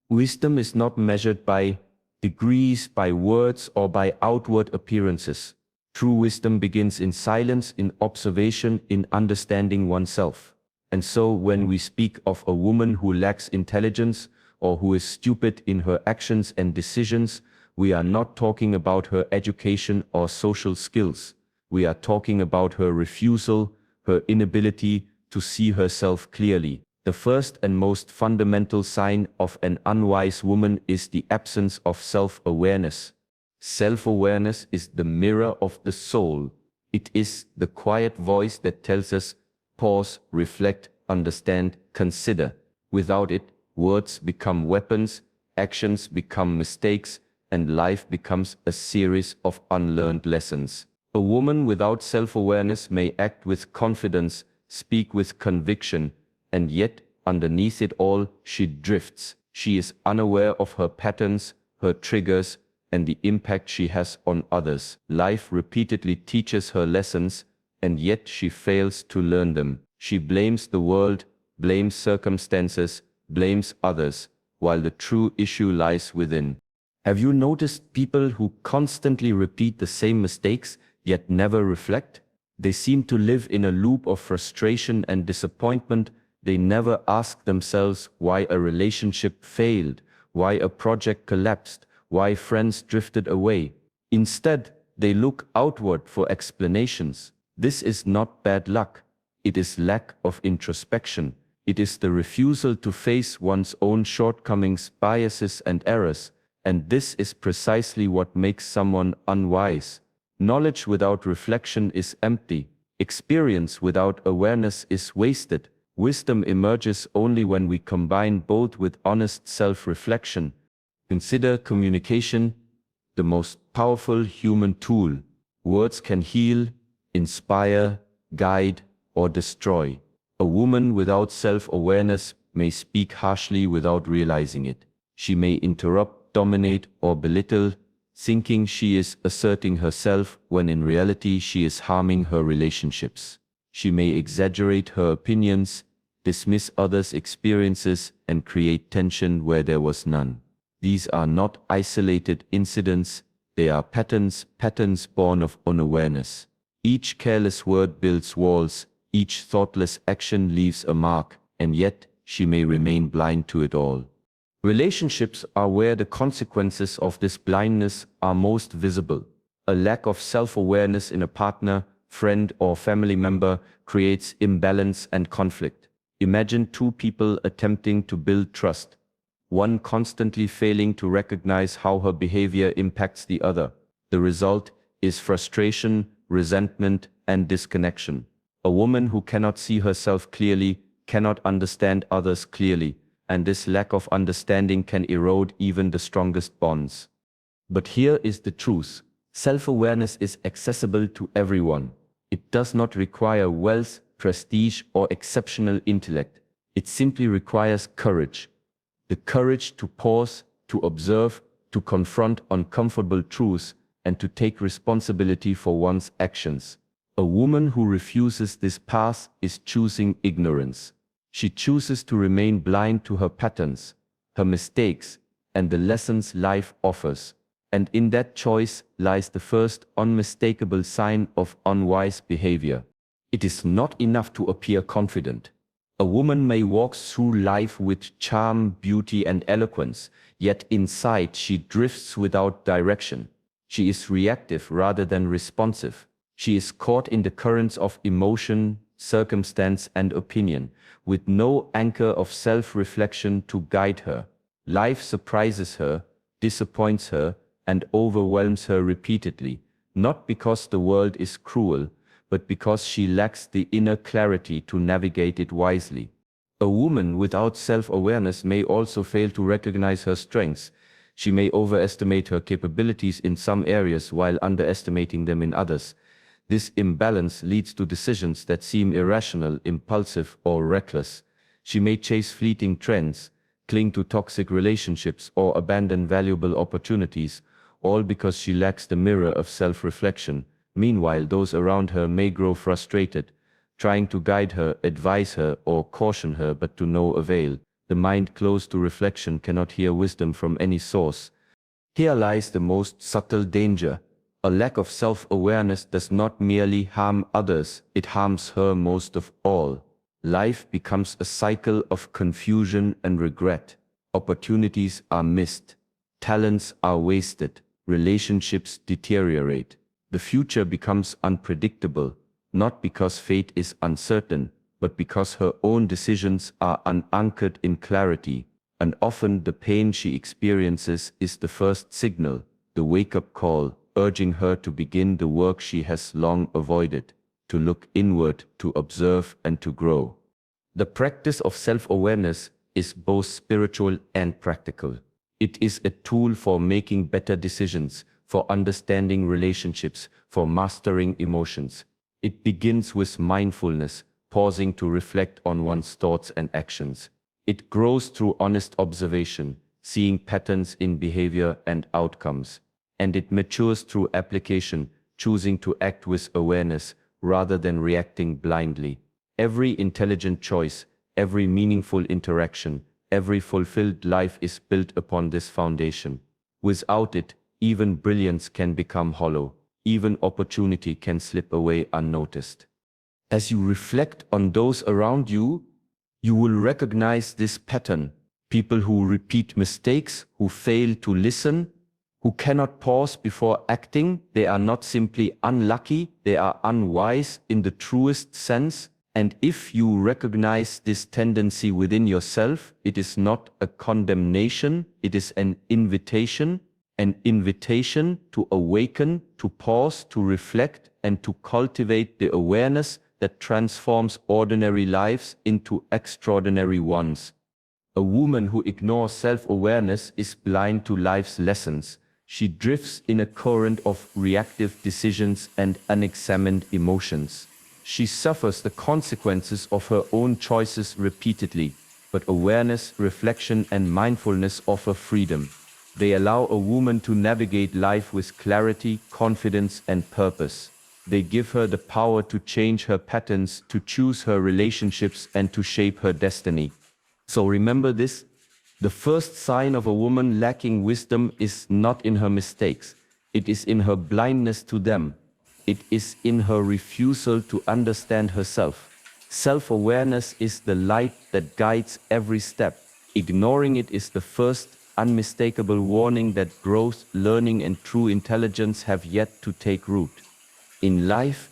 Wisdom is not measured by degrees, by words, or by outward appearances. True wisdom begins in silence, in observation, in understanding oneself. And so when we speak of a woman who lacks intelligence or who is stupid in her actions and decisions, we are not talking about her education or social skills. We are talking about her refusal, her inability to see herself clearly. The first and most fundamental sign of an unwise woman is the absence of self-awareness. Self-awareness is the mirror of the soul. It is the quiet voice that tells us, pause, reflect, understand, consider. Without it, words become weapons, actions become mistakes, and life becomes a series of unlearned lessons. A woman without self-awareness may act with confidence, speak with conviction, and yet, underneath it all, she drifts. She is unaware of her patterns, her triggers, and the impact she has on others. Life repeatedly teaches her lessons, and yet she fails to learn them. She blames the world, blames circumstances, blames others, while the true issue lies within. Have you noticed people who constantly repeat the same mistakes, yet never reflect? They seem to live in a loop of frustration and disappointment. They never ask themselves why a relationship failed, why a project collapsed, why friends drifted away. Instead, they look outward for explanations. This is not bad luck. It is lack of introspection. It is the refusal to face one's own shortcomings, biases, and errors. And this is precisely what makes someone unwise. Knowledge without reflection is empty. Experience without awareness is wasted. Wisdom emerges only when we combine both with honest self-reflection. Consider communication, the most powerful human tool. Words can heal, inspire, guide, or destroy. A woman without self-awareness may speak harshly without realizing it. She may interrupt, dominate, or belittle, thinking she is asserting herself when in reality she is harming her relationships. She may exaggerate her opinions, dismiss others' experiences, and create tension where there was none. These are not isolated incidents, they are patterns born of unawareness. Each careless word builds walls, each thoughtless action leaves a mark, and yet she may remain blind to it all. Relationships are where the consequences of this blindness are most visible. A lack of self-awareness in a partner, friend, or family member creates imbalance and conflict. Imagine two people attempting to build trust, one constantly failing to recognize how her behavior impacts the other. The result is frustration, resentment, and disconnection. A woman who cannot see herself clearly cannot understand others clearly, and this lack of understanding can erode even the strongest bonds. But here is the truth. Self-awareness is accessible to everyone. It does not require wealth, prestige, or exceptional intellect. It simply requires courage. The courage to pause, to observe, to confront uncomfortable truths, and to take responsibility for one's actions. A woman who refuses this path is choosing ignorance. She chooses to remain blind to her patterns, her mistakes, and the lessons life offers. And in that choice lies the first unmistakable sign of unwise behavior. It is not enough to appear confident. A woman may walk through life with charm, beauty, and eloquence, yet inside she drifts without direction. She is reactive rather than responsive. She is caught in the currents of emotion, circumstance, and opinion, with no anchor of self-reflection to guide her. Life surprises her, disappoints her, and overwhelms her repeatedly, not because the world is cruel, but because she lacks the inner clarity to navigate it wisely. A woman without self-awareness may also fail to recognize her strengths. She may overestimate her capabilities in some areas while underestimating them in others. This imbalance leads to decisions that seem irrational, impulsive, or reckless. She may chase fleeting trends, cling to toxic relationships, or abandon valuable opportunities, all because she lacks the mirror of self-reflection. Meanwhile, those around her may grow frustrated, trying to guide her, advise her, or caution her, but to no avail. The mind closed to reflection cannot hear wisdom from any source. Here lies the most subtle danger. A lack of self-awareness does not merely harm others, it harms her most of all. Life becomes a cycle of confusion and regret. Opportunities are missed. Talents are wasted. Relationships deteriorate. The future becomes unpredictable, not because fate is uncertain, but because her own decisions are unanchored in clarity. And often the pain she experiences is the first signal, the wake-up call, urging her to begin the work she has long avoided, to look inward, to observe and to grow. The practice of self-awareness is both spiritual and practical. It is a tool for making better decisions, for understanding relationships, for mastering emotions. It begins with mindfulness, pausing to reflect on one's thoughts and actions. It grows through honest observation, seeing patterns in behavior and outcomes. And it matures through application, choosing to act with awareness rather than reacting blindly. Every intelligent choice, every meaningful interaction, every fulfilled life is built upon this foundation. Without it, even brilliance can become hollow, even opportunity can slip away unnoticed. As you reflect on those around you, you will recognize this pattern. People who repeat mistakes, who fail to listen, who cannot pause before acting, they are not simply unlucky, they are unwise in the truest sense. And if you recognize this tendency within yourself, it is not a condemnation, it is an invitation to awaken, to pause, to reflect, and to cultivate the awareness that transforms ordinary lives into extraordinary ones. A woman who ignores self-awareness is blind to life's lessons. She drifts in a current of reactive decisions and unexamined emotions. She suffers the consequences of her own choices repeatedly, but awareness, reflection, and mindfulness offer freedom. They allow a woman to navigate life with clarity, confidence, and purpose. They give her the power to change her patterns, to choose her relationships, and to shape her destiny. So remember this: the first sign of a woman lacking wisdom is not in her mistakes. It is in her blindness to them. It is in her refusal to understand herself. Self-awareness is the light that guides every step. Ignoring it is the first unmistakable warning that growth, learning, and true intelligence have yet to take root. In life,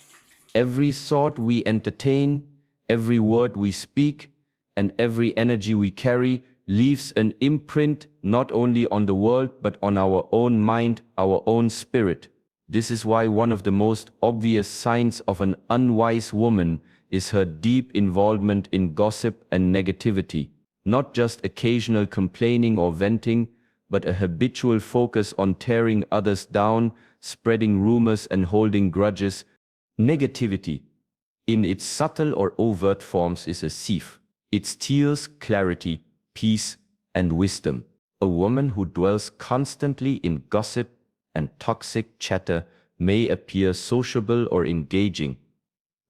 every thought we entertain, every word we speak, and every energy we carry leaves an imprint not only on the world but on our own mind, our own spirit. This is why one of the most obvious signs of an unwise woman is her deep involvement in gossip and negativity. Not just occasional complaining or venting, but a habitual focus on tearing others down, spreading rumors and holding grudges. Negativity, in its subtle or overt forms, is a thief. It steals clarity, peace, and wisdom. A woman who dwells constantly in gossip and toxic chatter may appear sociable or engaging,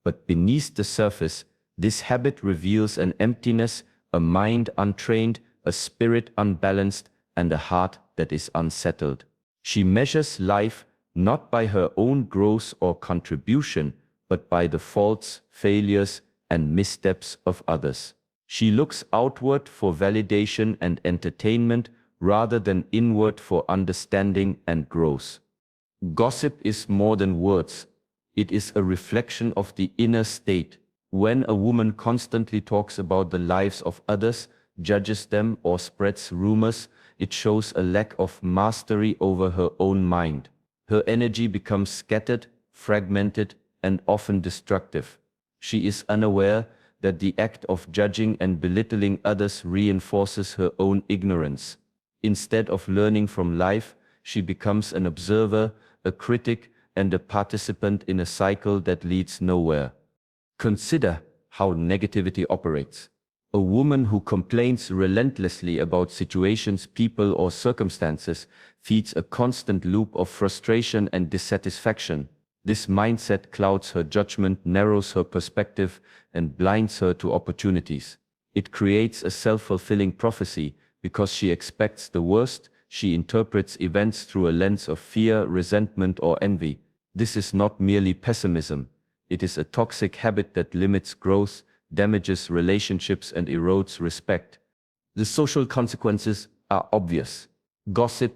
but beneath the surface, this habit reveals an emptiness, a mind untrained, a spirit unbalanced, and a heart that is unsettled. She measures life not by her own growth or contribution, but by the faults, failures, and missteps of others. She looks outward for validation and entertainment rather than inward for understanding and growth. Gossip is more than words. It is a reflection of the inner state. When a woman constantly talks about the lives of others, judges them, or spreads rumors, it shows a lack of mastery over her own mind. Her energy becomes scattered, fragmented, and often destructive. She is unaware that the act of judging and belittling others reinforces her own ignorance. Instead of learning from life, she becomes an observer, a critic, and a participant in a cycle that leads nowhere. Consider how negativity operates. A woman who complains relentlessly about situations, people, or circumstances feeds a constant loop of frustration and dissatisfaction. This mindset clouds her judgment, narrows her perspective, and blinds her to opportunities. It creates a self-fulfilling prophecy because she expects the worst. She interprets events through a lens of fear, resentment, or envy. This is not merely pessimism. It is a toxic habit that limits growth, damages relationships, and erodes respect. The social consequences are obvious. Gossip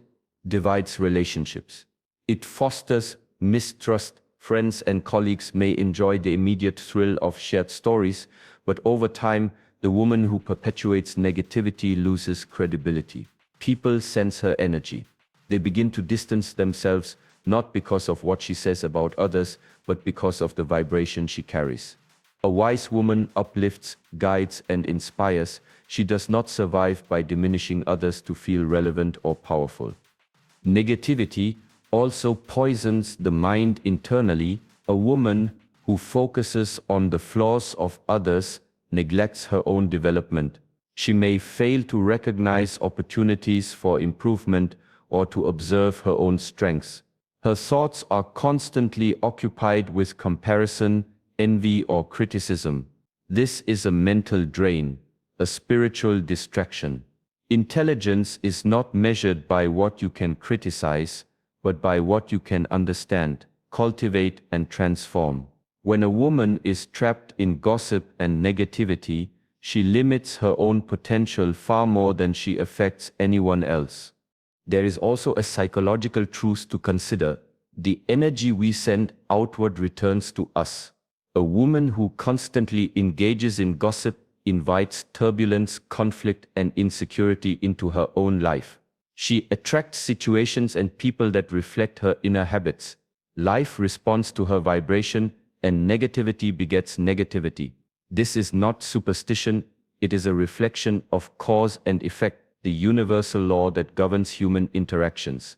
divides relationships. It fosters mistrust. Friends and colleagues may enjoy the immediate thrill of shared stories, but over time, the woman who perpetuates negativity loses credibility. People sense her energy. They begin to distance themselves, not because of what she says about others, but because of the vibration she carries. A wise woman uplifts, guides, and inspires. She does not survive by diminishing others to feel relevant or powerful. Negativity also poisons the mind internally. A woman who focuses on the flaws of others neglects her own development. She may fail to recognize opportunities for improvement or to observe her own strengths. Her thoughts are constantly occupied with comparison, envy, or criticism. This is a mental drain, a spiritual distraction. Intelligence is not measured by what you can criticize, but by what you can understand, cultivate, and transform. When a woman is trapped in gossip and negativity, she limits her own potential far more than she affects anyone else. There is also a psychological truth to consider. The energy we send outward returns to us. A woman who constantly engages in gossip invites turbulence, conflict, and insecurity into her own life. She attracts situations and people that reflect her inner habits. Life responds to her vibration, and negativity begets negativity. This is not superstition, it is a reflection of cause and effect, the universal law that governs human interactions.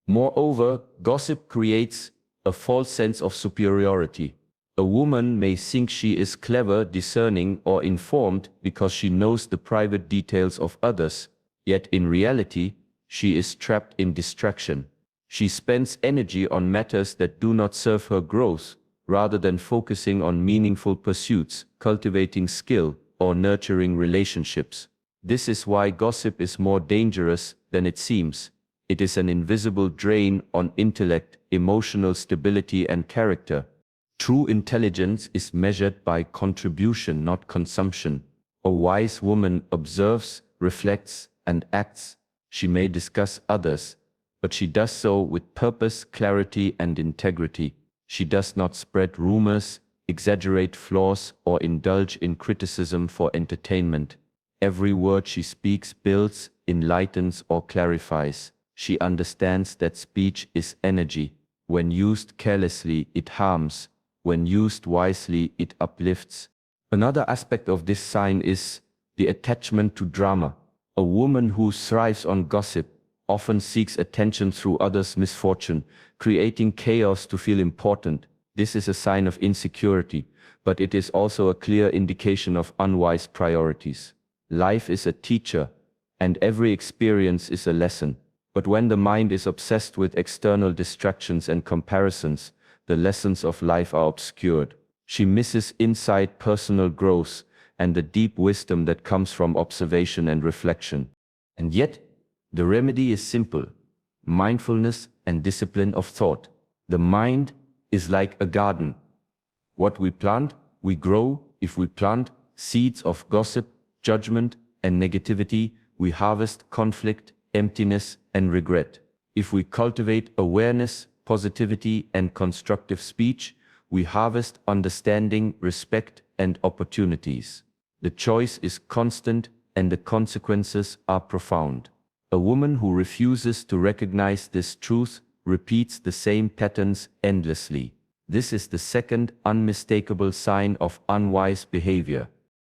Moreover, gossip creates a false sense of superiority. A woman may think she is clever, discerning, or informed because she knows the private details of others, yet in reality, she is trapped in distraction. She spends energy on matters that do not serve her growth, rather than focusing on meaningful pursuits, cultivating skill, or nurturing relationships. This is why gossip is more dangerous than it seems. It is an invisible drain on intellect, emotional stability, and character. True intelligence is measured by contribution, not consumption. A wise woman observes, reflects, and acts. She may discuss others, but she does so with purpose, clarity, and integrity. She does not spread rumors, exaggerate flaws, or indulge in criticism for entertainment. Every word she speaks builds, enlightens, or clarifies. She understands that speech is energy. When used carelessly, it harms. When used wisely, it uplifts. Another aspect of this sign is the attachment to drama. A woman who thrives on gossip often seeks attention through others' misfortune, creating chaos to feel important. This is a sign of insecurity, but it is also a clear indication of unwise priorities. Life is a teacher, and every experience is a lesson. But when the mind is obsessed with external distractions and comparisons, the lessons of life are obscured. She misses insight, personal growth, and the deep wisdom that comes from observation and reflection. And yet, the remedy is simple: mindfulness and discipline of thought. The mind is like a garden. What we plant, we grow. If we plant seeds of gossip, judgment, and negativity, we harvest conflict, emptiness, and regret. If we cultivate awareness, positivity, and constructive speech, we harvest understanding, respect, and opportunities. The choice is constant, and the consequences are profound. A woman who refuses to recognize this truth repeats the same patterns endlessly. This is the second unmistakable sign of unwise behavior.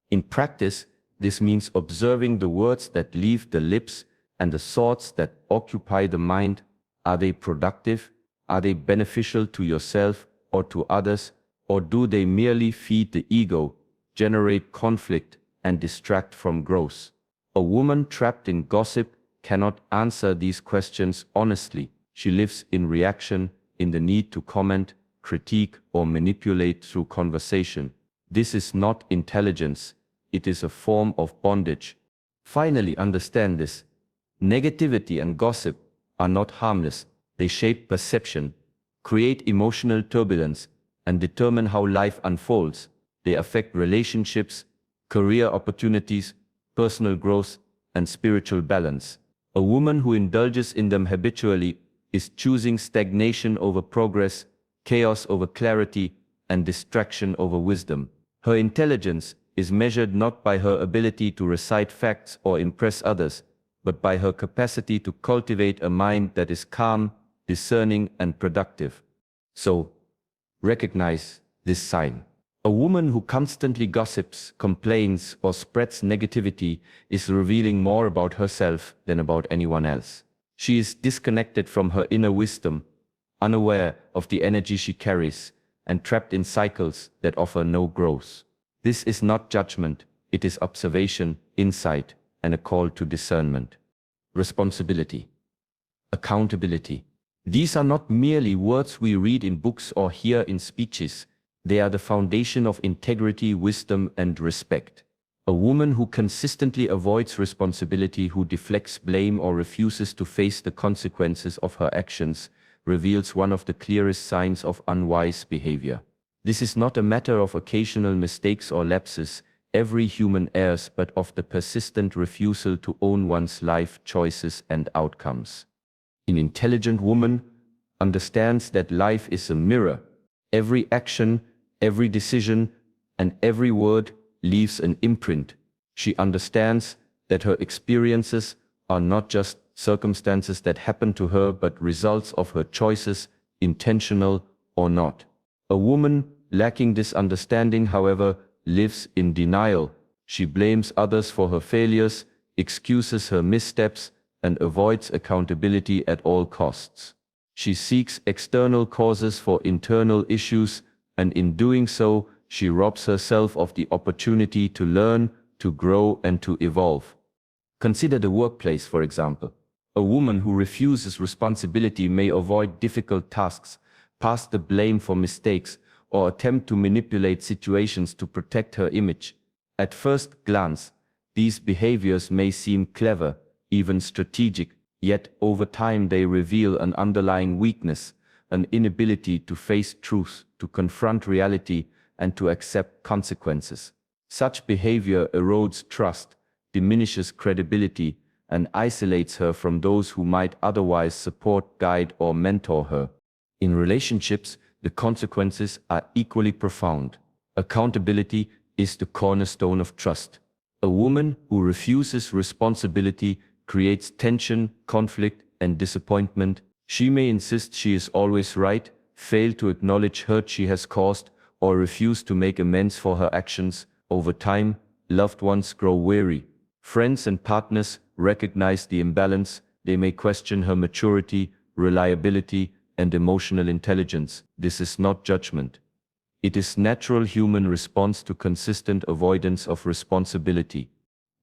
In practice, this means observing the words that leave the lips and the thoughts that occupy the mind. Are they productive? Are they beneficial to yourself or to others? Or do they merely feed the ego, generate conflict, and distract from growth? A woman trapped in gossip cannot answer these questions honestly. She lives in reaction, in the need to comment, critique, or manipulate through conversation. This is not intelligence, it is a form of bondage. Finally, understand this. Negativity and gossip are not harmless. They shape perception, create emotional turbulence, and determine how life unfolds. They affect relationships, career opportunities, personal growth, and spiritual balance. A woman who indulges in them habitually is choosing stagnation over progress, chaos over clarity, and distraction over wisdom. Her intelligence is measured not by her ability to recite facts or impress others, but by her capacity to cultivate a mind that is calm, discerning, and productive. So, recognize this sign. A woman who constantly gossips, complains, or spreads negativity is revealing more about herself than about anyone else. She is disconnected from her inner wisdom, unaware of the energy she carries, and trapped in cycles that offer no growth. This is not judgment, it is observation, insight, and a call to discernment. Responsibility. Accountability. These are not merely words we read in books or hear in speeches. They are the foundation of integrity, wisdom, and respect. A woman who consistently avoids responsibility, who deflects blame or refuses to face the consequences of her actions, reveals one of the clearest signs of unwise behavior. This is not a matter of occasional mistakes or lapses, every human errs, but of the persistent refusal to own one's life choices and outcomes. An intelligent woman understands that life is a mirror. Every action, every decision, and every word leaves an imprint. She understands that her experiences are not just circumstances that happen to her, but results of her choices, intentional or not. A woman lacking this understanding, however, lives in denial. She blames others for her failures, excuses her missteps, and avoids accountability at all costs. She seeks external causes for internal issues, and in doing so, she robs herself of the opportunity to learn, to grow, and to evolve. Consider the workplace, for example. A woman who refuses responsibility may avoid difficult tasks, pass the blame for mistakes, or attempt to manipulate situations to protect her image. At first glance, these behaviors may seem clever, even strategic, yet over time they reveal an underlying weakness, an inability to face truth, to confront reality, and to accept consequences. Such behavior erodes trust, diminishes credibility, and isolates her from those who might otherwise support, guide, or mentor her. In relationships, the consequences are equally profound. Accountability is the cornerstone of trust. A woman who refuses responsibility creates tension, conflict, and disappointment. She may insist she is always right, fail to acknowledge hurt she has caused, or refuse to make amends for her actions. Over time, loved ones grow weary. Friends and partners recognize the imbalance. They may question her maturity, reliability, and emotional intelligence. This is not judgment. It is natural human response to consistent avoidance of responsibility.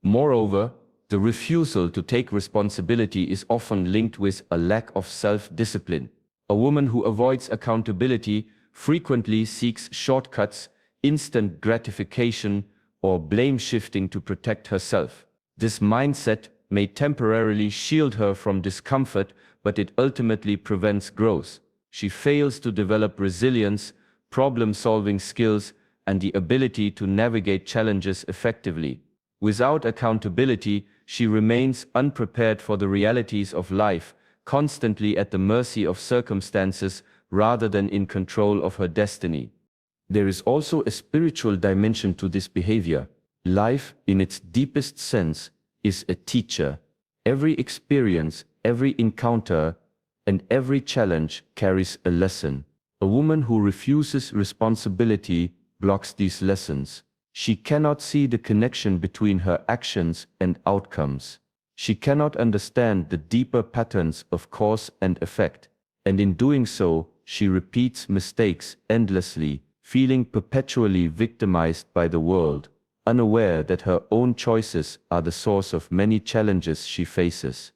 Moreover, the refusal to take responsibility is often linked with a lack of self-discipline. A woman who avoids accountability frequently seeks shortcuts, instant gratification, or blame shifting to protect herself. This mindset may temporarily shield her from discomfort, but it ultimately prevents growth. She fails to develop resilience, problem-solving skills, and the ability to navigate challenges effectively. Without accountability, she remains unprepared for the realities of life, constantly at the mercy of circumstances rather than in control of her destiny. There is also a spiritual dimension to this behavior. Life, in its deepest sense, is a teacher. Every experience, every encounter, and every challenge carries a lesson. A woman who refuses responsibility blocks these lessons. She cannot see the connection between her actions and outcomes. She cannot understand the deeper patterns of cause and effect, and in doing so, she repeats mistakes endlessly, feeling perpetually victimized by the world, unaware that her own choices are the source of many challenges she faces.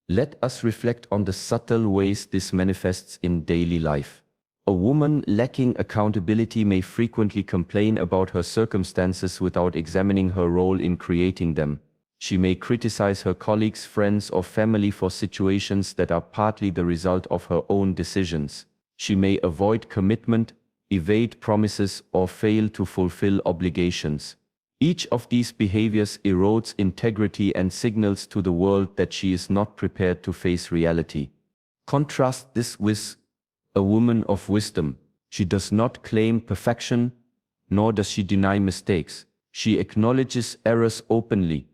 Let us reflect on the subtle ways this manifests in daily life. A woman lacking accountability may frequently complain about her circumstances without examining her role in creating them. She may criticize her colleagues, friends, or family for situations that are partly the result of her own decisions. She may avoid commitment, evade promises, or fail to fulfill obligations. Each of these behaviors erodes integrity and signals to the world that she is not prepared to face reality. Contrast this with a woman of wisdom. She does not claim perfection, nor does she deny mistakes. She acknowledges errors openly,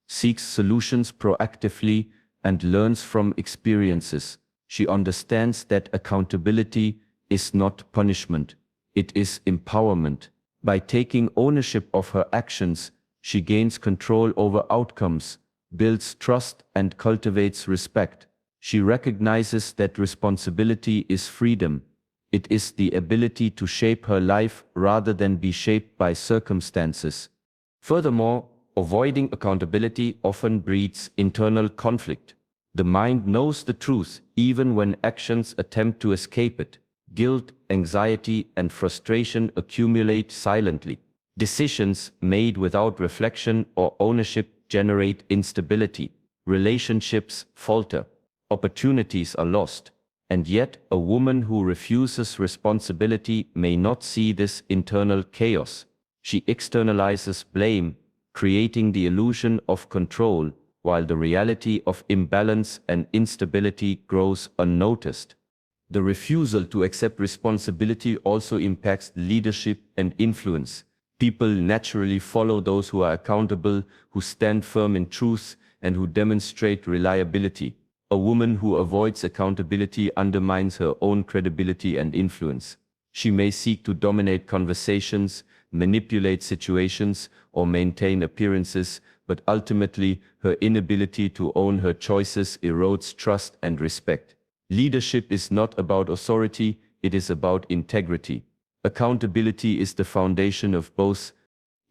seeks solutions proactively, and learns from experiences. She understands that accountability is not punishment, it is empowerment. By taking ownership of her actions, she gains control over outcomes, builds trust, and cultivates respect. She recognizes that responsibility is freedom. It is the ability to shape her life rather than be shaped by circumstances. Furthermore, avoiding accountability often breeds internal conflict. The mind knows the truth even when actions attempt to escape it. Guilt, anxiety, and frustration accumulate silently. Decisions made without reflection or ownership generate instability. Relationships falter. Opportunities are lost. And yet, a woman who refuses responsibility may not see this internal chaos. She externalizes blame, creating the illusion of control, while the reality of imbalance and instability grows unnoticed. The refusal to accept responsibility also impacts leadership and influence. People naturally follow those who are accountable, who stand firm in truth, and who demonstrate reliability. A woman who avoids accountability undermines her own credibility and influence. She may seek to dominate conversations, manipulate situations, or maintain appearances, but ultimately her inability to own her choices erodes trust and respect. Leadership is not about authority, it is about integrity. Accountability is the foundation of both.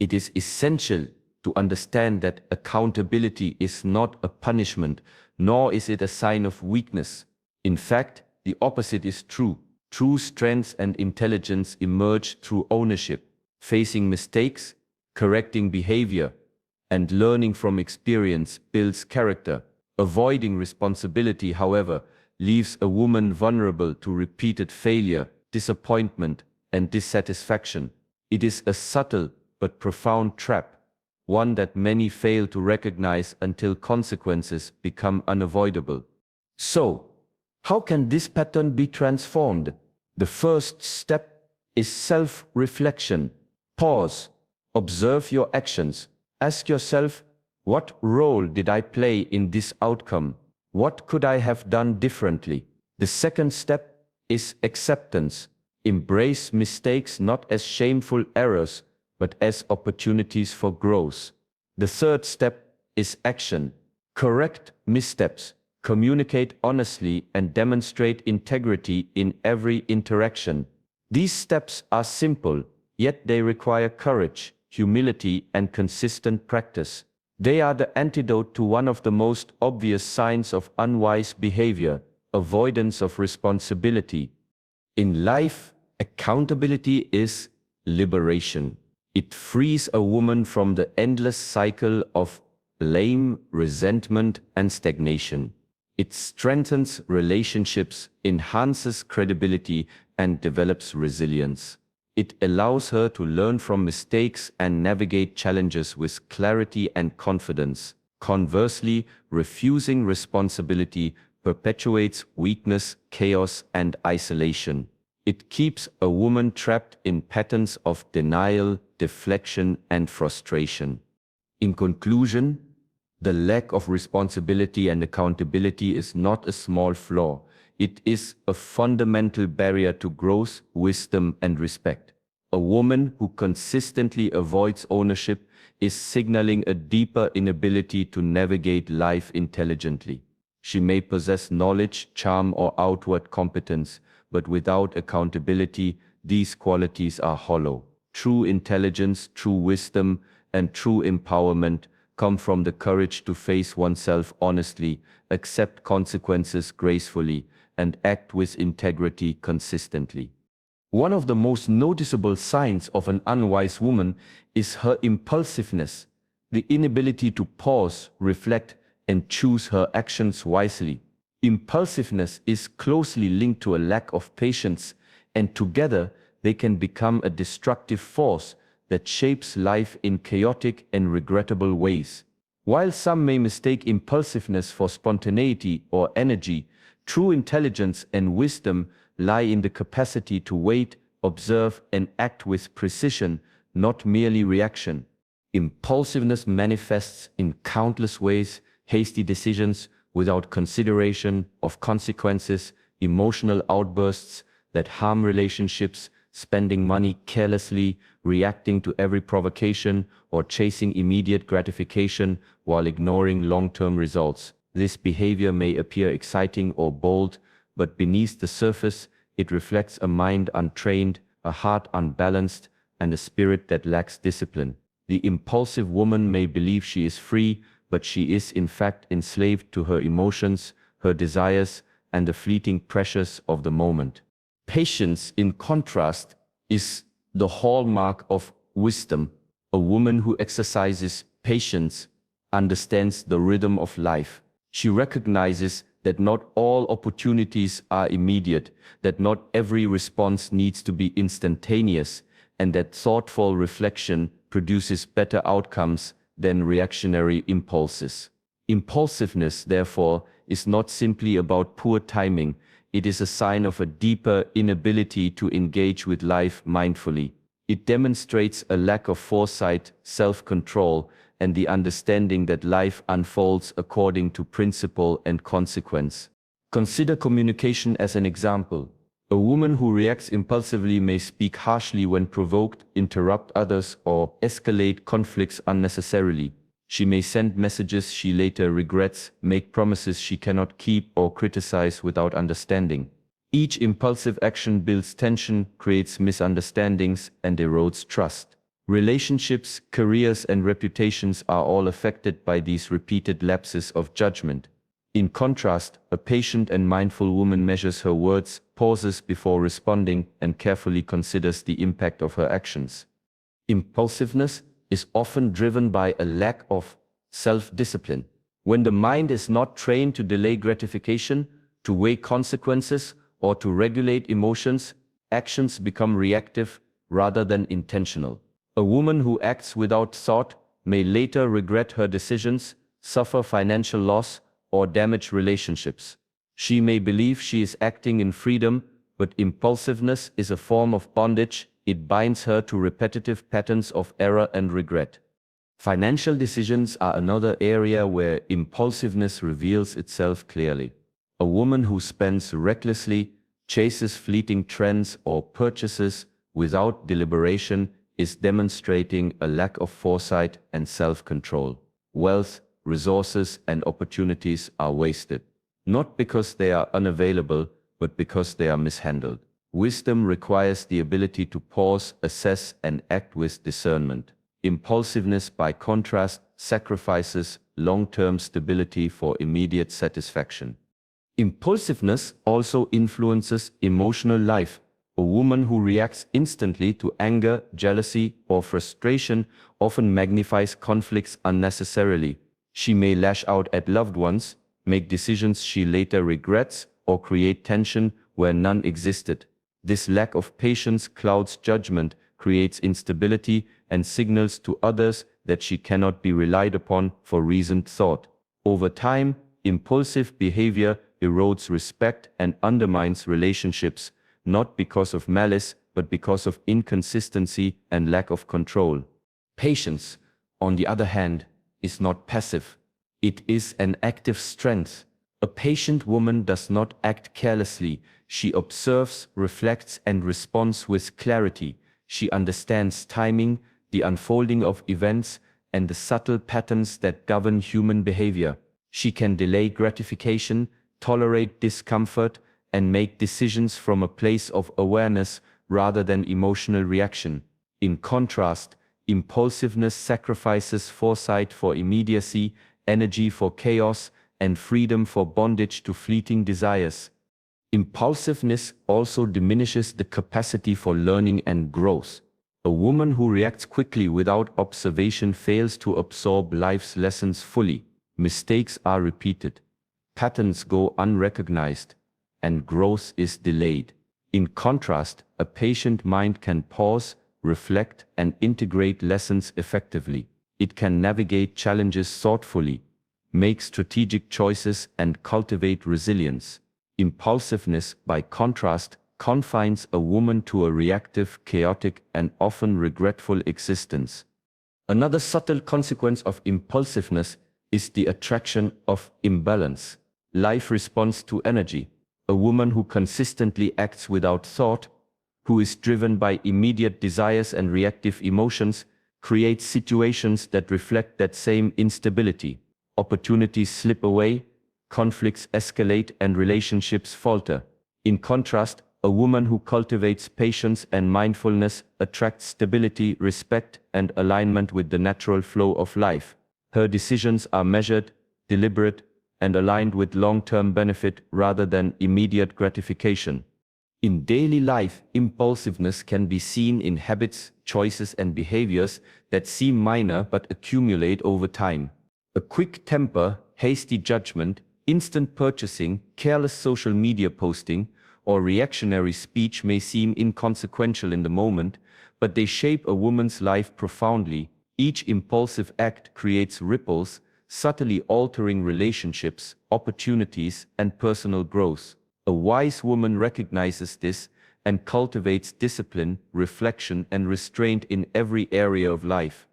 It is essential to understand that accountability is not a punishment, nor is it a sign of weakness. In fact, the opposite is true. True strength and intelligence emerge through ownership, facing mistakes, correcting behavior, and learning from experience builds character. Avoiding responsibility, however, leaves a woman vulnerable to repeated failure, disappointment, and dissatisfaction. It is a subtle but profound trap, one that many fail to recognize until consequences become unavoidable. So, how can this pattern be transformed? The first step is self-reflection. Pause, observe your actions. Ask yourself, what role did I play in this outcome? What could I have done differently? The second step is acceptance. Embrace mistakes not as shameful errors, but as opportunities for growth. The third step is action. Correct missteps, communicate honestly, and demonstrate integrity in every interaction. These steps are simple, yet they require courage, humility, and consistent practice. They are the antidote to one of the most obvious signs of unwise behavior, avoidance of responsibility. In life, accountability is liberation. It frees a woman from the endless cycle of blame, resentment, and stagnation. It strengthens relationships, enhances credibility, and develops resilience. It allows her to learn from mistakes and navigate challenges with clarity and confidence. Conversely, refusing responsibility perpetuates weakness, chaos, and isolation. It keeps a woman trapped in patterns of denial, deflection, and frustration. In conclusion, the lack of responsibility and accountability is not a small flaw. It is a fundamental barrier to growth, wisdom, and respect. A woman who consistently avoids ownership is signaling a deeper inability to navigate life intelligently. She may possess knowledge, charm, or outward competence, but without accountability, these qualities are hollow. True intelligence, true wisdom, and true empowerment come from the courage to face oneself honestly, accept consequences gracefully, and act with integrity consistently. One of the most noticeable signs of an unwise woman is her impulsiveness, the inability to pause, reflect, and choose her actions wisely. Impulsiveness is closely linked to a lack of patience, and together they can become a destructive force that shapes life in chaotic and regrettable ways. While some may mistake impulsiveness for spontaneity or energy, true intelligence and wisdom lie in the capacity to wait, observe, and act with precision, not merely reaction. Impulsiveness manifests in countless ways: hasty decisions without consideration of consequences, emotional outbursts that harm relationships, spending money carelessly, reacting to every provocation, or chasing immediate gratification while ignoring long-term results. This behavior may appear exciting or bold, but beneath the surface, it reflects a mind untrained, a heart unbalanced, and a spirit that lacks discipline. The impulsive woman may believe she is free, but she is in fact enslaved to her emotions, her desires, and the fleeting pressures of the moment. Patience, in contrast, is the hallmark of wisdom. A woman who exercises patience understands the rhythm of life. She recognizes that not all opportunities are immediate, that not every response needs to be instantaneous, and that thoughtful reflection produces better outcomes than reactionary impulses. Impulsiveness, therefore, is not simply about poor timing. It is a sign of a deeper inability to engage with life mindfully. It demonstrates a lack of foresight, self-control, and the understanding that life unfolds according to principle and consequence. Consider communication as an example. A woman who reacts impulsively may speak harshly when provoked, interrupt others, or escalate conflicts unnecessarily. She may send messages she later regrets, make promises she cannot keep, or criticize without understanding. Each impulsive action builds tension, creates misunderstandings, and erodes trust. Relationships, careers, and reputations are all affected by these repeated lapses of judgment. In contrast, a patient and mindful woman measures her words, pauses before responding, and carefully considers the impact of her actions. Impulsiveness is often driven by a lack of self-discipline. When the mind is not trained to delay gratification, to weigh consequences, or to regulate emotions, actions become reactive rather than intentional. A woman who acts without thought may later regret her decisions, suffer financial loss, or damage relationships. She may believe she is acting in freedom, but impulsiveness is a form of bondage. It binds her to repetitive patterns of error and regret. Financial decisions are another area where impulsiveness reveals itself clearly. A woman who spends recklessly, chases fleeting trends, or purchases without deliberation is demonstrating a lack of foresight and self-control. Wealth, resources, and opportunities are wasted, not because they are unavailable, but because they are mishandled. Wisdom requires the ability to pause, assess, and act with discernment. Impulsiveness, by contrast, sacrifices long-term stability for immediate satisfaction. Impulsiveness also influences emotional life. A woman who reacts instantly to anger, jealousy, or frustration often magnifies conflicts unnecessarily. She may lash out at loved ones, make decisions she later regrets, or create tension where none existed. This lack of patience clouds judgment, creates instability, and signals to others that she cannot be relied upon for reasoned thought. Over time, impulsive behavior erodes respect and undermines relationships, not because of malice, but because of inconsistency and lack of control. Patience, on the other hand, is not passive. It is an active strength. A patient woman does not act carelessly. She observes, reflects, and responds with clarity. She understands timing, the unfolding of events, and the subtle patterns that govern human behavior. She can delay gratification, tolerate discomfort, and make decisions from a place of awareness rather than emotional reaction. In contrast, impulsiveness sacrifices foresight for immediacy, energy for chaos, and freedom for bondage to fleeting desires. Impulsiveness also diminishes the capacity for learning and growth. A woman who reacts quickly without observation fails to absorb life's lessons fully. Mistakes are repeated, patterns go unrecognized, and growth is delayed. In contrast, a patient mind can pause, reflect, and integrate lessons effectively. It can navigate challenges thoughtfully, make strategic choices, and cultivate resilience. Impulsiveness, by contrast, confines a woman to a reactive, chaotic, and often regretful existence. Another subtle consequence of impulsiveness is the attraction of imbalance. Life responds to energy. A woman who consistently acts without thought, who is driven by immediate desires and reactive emotions, creates situations that reflect that same instability. Opportunities slip away, conflicts escalate, and relationships falter. In contrast, a woman who cultivates patience and mindfulness attracts stability, respect, and alignment with the natural flow of life. Her decisions are measured, deliberate, and aligned with long-term benefit rather than immediate gratification. In daily life, impulsiveness can be seen in habits, choices, and behaviors that seem minor but accumulate over time. A quick temper, hasty judgment, instant purchasing, careless social media posting, or reactionary speech may seem inconsequential in the moment, but they shape a woman's life profoundly. Each impulsive act creates ripples, subtly altering relationships, opportunities, and personal growth. A wise woman recognizes this and cultivates discipline, reflection, and restraint in every area of life.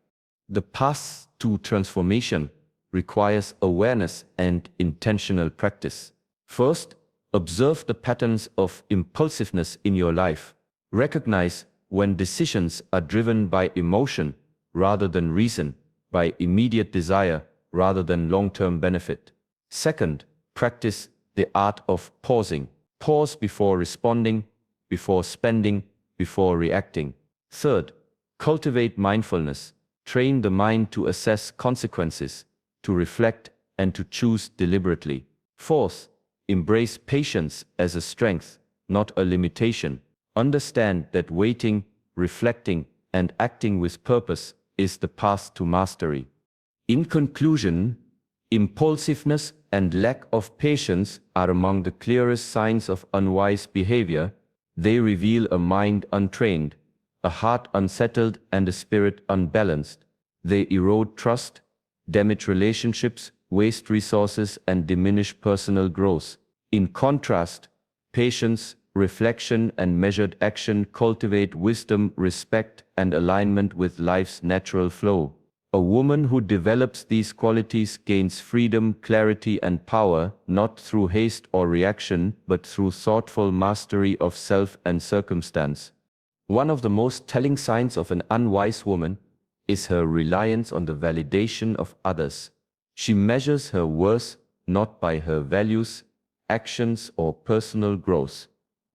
The path to transformation requires awareness and intentional practice. First, observe the patterns of impulsiveness in your life. Recognize when decisions are driven by emotion rather than reason, by immediate desire rather than long-term benefit. Second, practice the art of pausing. Pause before responding, before spending, before reacting. Third, cultivate mindfulness. Train the mind to assess consequences, to reflect, and to choose deliberately. Fourth, embrace patience as a strength, not a limitation. Understand that waiting, reflecting, and acting with purpose is the path to mastery. In conclusion, impulsiveness and lack of patience are among the clearest signs of unwise behavior. They reveal a mind untrained, a heart unsettled, and a spirit unbalanced. They erode trust, damage relationships, waste resources, and diminish personal growth. In contrast, patience, reflection, and measured action cultivate wisdom, respect, and alignment with life's natural flow. A woman who develops these qualities gains freedom, clarity, and power, not through haste or reaction, but through thoughtful mastery of self and circumstance. One of the most telling signs of an unwise woman is her reliance on the validation of others. She measures her worth not by her values, actions, or personal growth,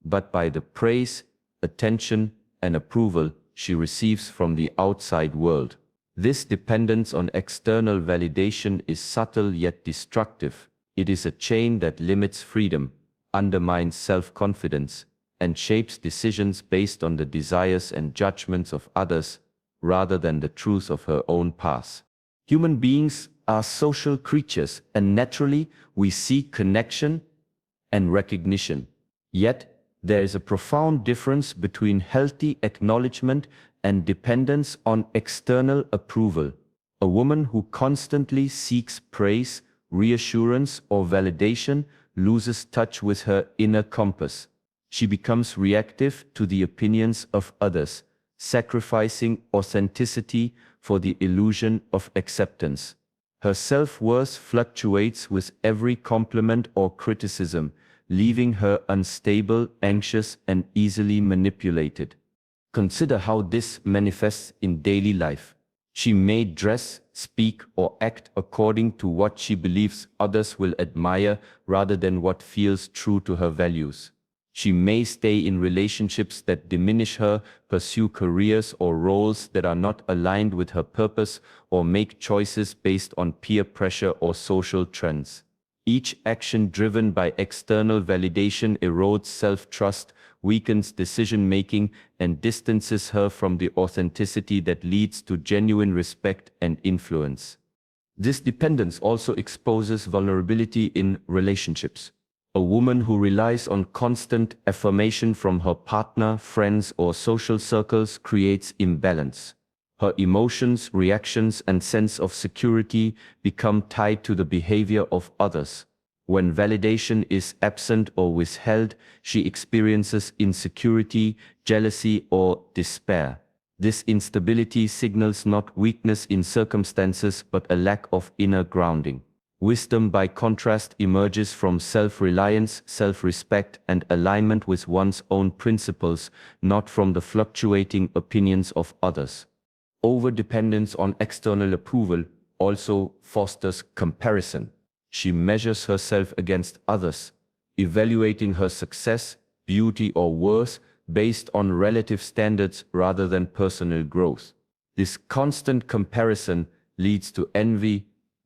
but by the praise, attention, and approval she receives from the outside world. This dependence on external validation is subtle yet destructive. It is a chain that limits freedom, undermines self-confidence, and shapes decisions based on the desires and judgments of others rather than the truth of her own path. Human beings are social creatures, and naturally we seek connection and recognition. Yet, there is a profound difference between healthy acknowledgement and dependence on external approval. A woman who constantly seeks praise, reassurance, or validation loses touch with her inner compass. She becomes reactive to the opinions of others, sacrificing authenticity for the illusion of acceptance. Her self-worth fluctuates with every compliment or criticism, leaving her unstable, anxious, and easily manipulated. Consider how this manifests in daily life. She may dress, speak, or act according to what she believes others will admire rather than what feels true to her values. She may stay in relationships that diminish her, pursue careers or roles that are not aligned with her purpose, or make choices based on peer pressure or social trends. Each action driven by external validation erodes self-trust, weakens decision-making, and distances her from the authenticity that leads to genuine respect and influence. This dependence also exposes vulnerability in relationships. A woman who relies on constant affirmation from her partner, friends, or social circles creates imbalance. Her emotions, reactions, and sense of security become tied to the behavior of others. When validation is absent or withheld, she experiences insecurity, jealousy, or despair. This instability signals not weakness in circumstances but a lack of inner grounding. Wisdom, by contrast, emerges from self-reliance, self-respect, and alignment with one's own principles, not from the fluctuating opinions of others. Overdependence on external approval also fosters comparison. She measures herself against others, evaluating her success, beauty, or worth based on relative standards rather than personal growth. This constant comparison leads to envy,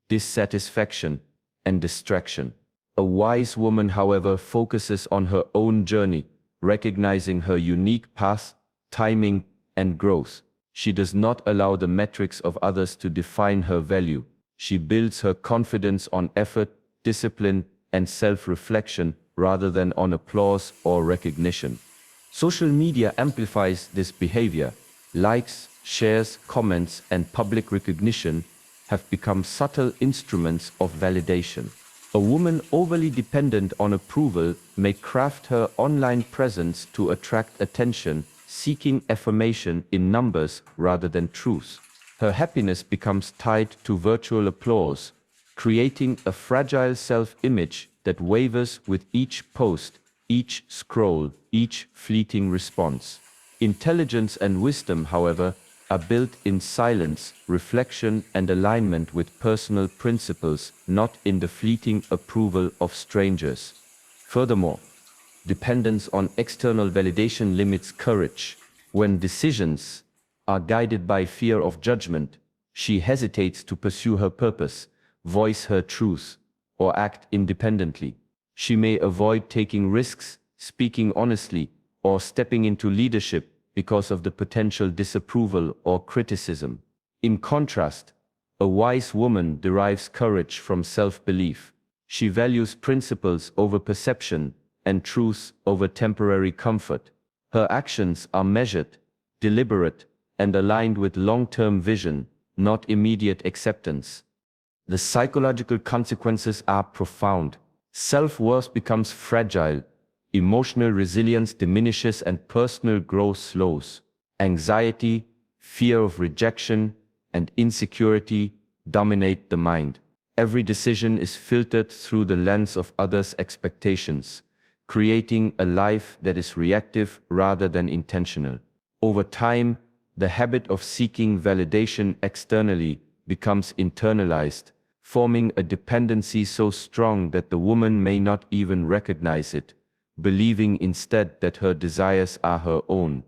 dissatisfaction, and distraction. A wise woman, however, focuses on her own journey, recognizing her unique path, timing, and growth. She does not allow the metrics of others to define her value. She builds her confidence on effort, discipline, and self-reflection rather than on applause or recognition. Social media amplifies this behavior. Likes, shares, comments, and public recognition have become subtle instruments of validation. A woman overly dependent on approval may craft her online presence to attract attention, seeking affirmation in numbers rather than truth. Her happiness becomes tied to virtual applause, creating a fragile self-image that wavers with each post, each scroll, each fleeting response. Intelligence and wisdom, however, are built in silence, reflection, and alignment with personal principles, not in the fleeting approval of strangers. Furthermore, dependence on external validation limits courage. When decisions are guided by fear of judgment, she hesitates to pursue her purpose, voice her truth, or act independently. She may avoid taking risks, speaking honestly, or stepping into leadership because of the potential disapproval or criticism. In contrast, a wise woman derives courage from self-belief. She values principles over perception and truth over temporary comfort. Her actions are measured, deliberate, and aligned with long-term vision, not immediate acceptance. The psychological consequences are profound. Self-worth becomes fragile, emotional resilience diminishes, and personal growth slows. Anxiety, fear of rejection, and insecurity dominate the mind. Every decision is filtered through the lens of others' expectations, creating a life that is reactive rather than intentional. Over time, the habit of seeking validation externally becomes internalized, forming a dependency so strong that the woman may not even recognize it, believing instead that her desires are her own.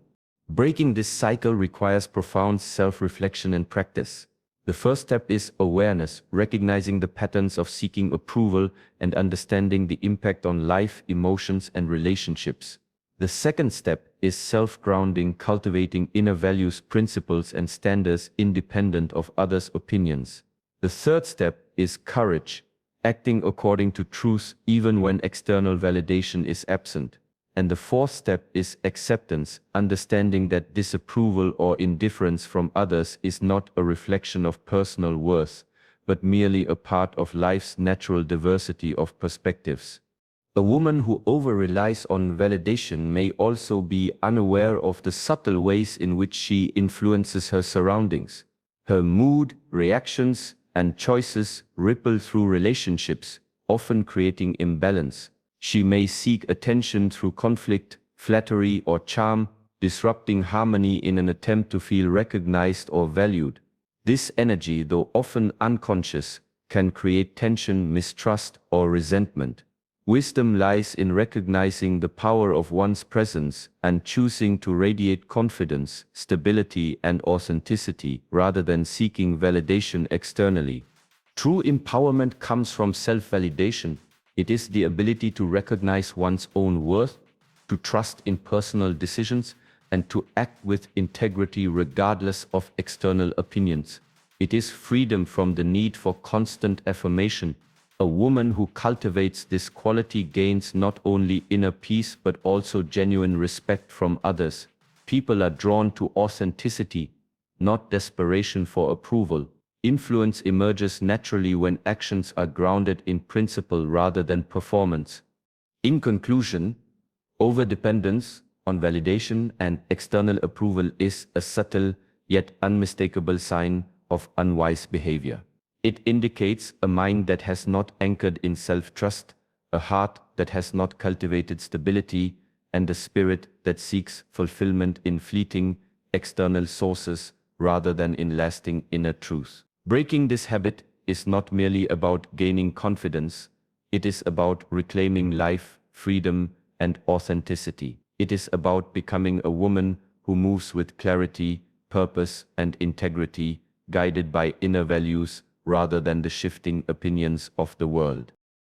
Breaking this cycle requires profound self-reflection and practice. The first step is awareness, recognizing the patterns of seeking approval and understanding the impact on life, emotions, and relationships. The second step is self-grounding, cultivating inner values, principles, and standards independent of others' opinions. The third step is courage, acting according to truth even when external validation is absent. And the fourth step is acceptance, understanding that disapproval or indifference from others is not a reflection of personal worth, but merely a part of life's natural diversity of perspectives. A woman who over-relies on validation may also be unaware of the subtle ways in which she influences her surroundings. Her mood, reactions, and choices ripple through relationships, often creating imbalance. She may seek attention through conflict, flattery, or charm, disrupting harmony in an attempt to feel recognized or valued. This energy, though often unconscious, can create tension, mistrust, or resentment. Wisdom lies in recognizing the power of one's presence and choosing to radiate confidence, stability, and authenticity rather than seeking validation externally. True empowerment comes from self-validation. It is the ability to recognize one's own worth, to trust in personal decisions, and to act with integrity regardless of external opinions. It is freedom from the need for constant affirmation. A woman who cultivates this quality gains not only inner peace but also genuine respect from others. People are drawn to authenticity, not desperation for approval. Influence emerges naturally when actions are grounded in principle rather than performance. In conclusion, overdependence on validation and external approval is a subtle yet unmistakable sign of unwise behavior. It indicates a mind that has not anchored in self-trust, a heart that has not cultivated stability, and a spirit that seeks fulfillment in fleeting, external sources rather than in lasting inner truth. Breaking this habit is not merely about gaining confidence, it is about reclaiming life, freedom, and authenticity. It is about becoming a woman who moves with clarity, purpose, and integrity, guided by inner values rather than the shifting opinions of the world.